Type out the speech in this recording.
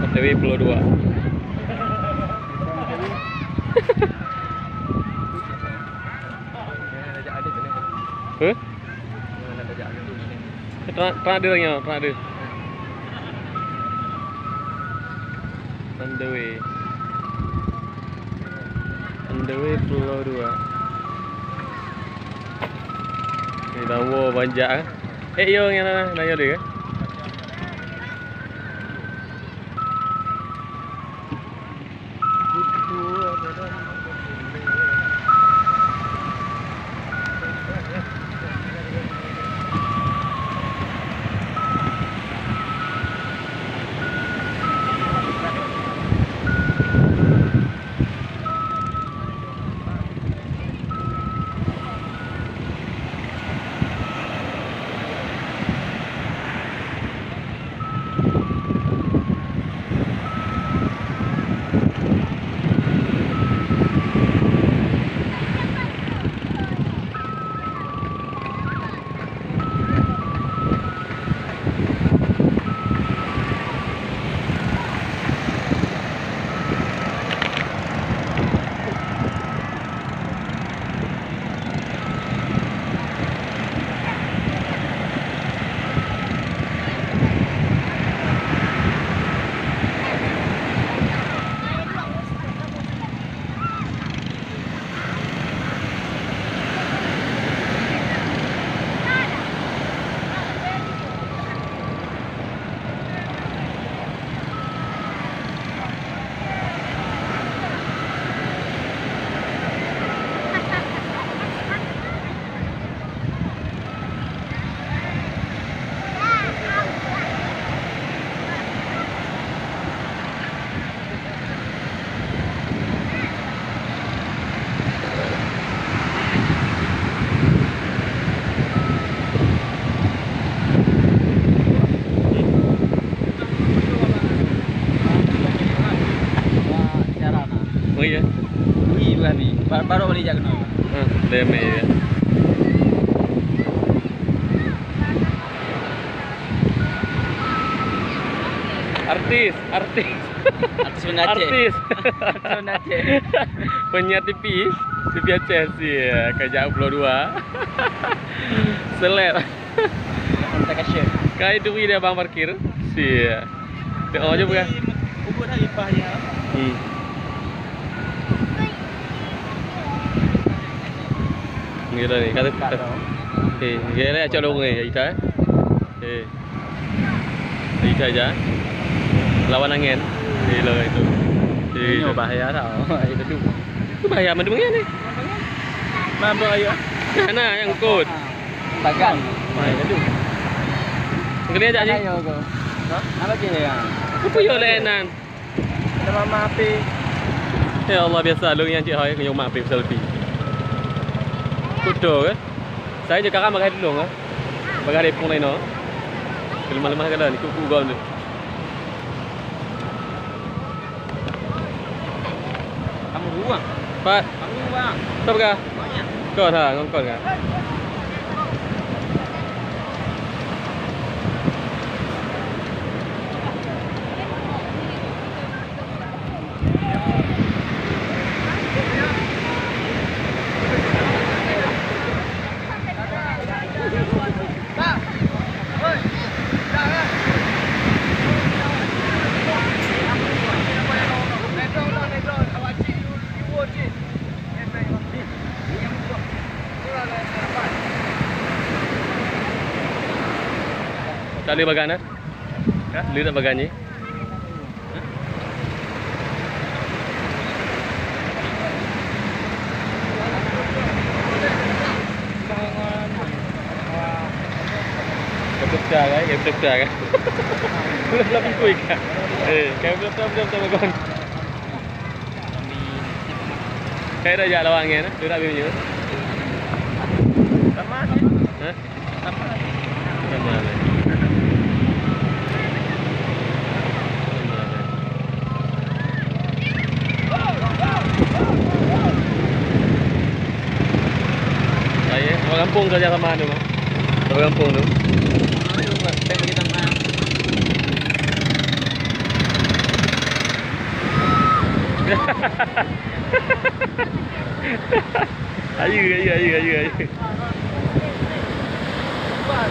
OTW Pulau 2. Huh? Tengah ada lagi, tengah ada. On the way Pulau 2. Ni nama banjak ah. Yo yang nanya dia. Oh iya. Wih bukan nih. Baru beli jak kenal. Deme ya. Artis. Artis Aceh. Artis. Aceh. Penyiar TV Aceh sih ya, Kajak Pulau 2. Seleb. Kontak asyik. Kai duit dia bang parkir. Sih ya. Tengok aja bukan. Ubud hari pahnya. Gitu nih, kata. Gila aja dong nih, Ita. Ita aja. Lawan angin. Gila itu. Ini bahaya tau. Itu bahaya mendemnya nih. Mampu ayo. Mana yang kut? Bagan. Bahaya tu. Ngeri aja sih. Ayo kau. Apa je ya? Apa yo lenan? Ada mama api. Ya Allah biasa lu yang cik hai ke rumah api selfie. Kudo ke? Saya je kakak makan dulu ah. Bagai pun lain no. Lemah-lemah kala ni kuku gol tu. Kamu buang. Pat. Kamu buang. Apa kah? Banyak. Kau dah ngongkon kah? Tak boleh bagan ah? Boleh tak bagan ni? Betul-betul kan? Betul-betul kan? Betul-betul pikui kan? Kayak betul-betul bagan. Kayak dah jalan lawan kan? Dia tak boleh Sama. Hah? Sama. Sama lah. Orang kampung kerja sama tu mah. Orang kampung tu. Ayu. Wah,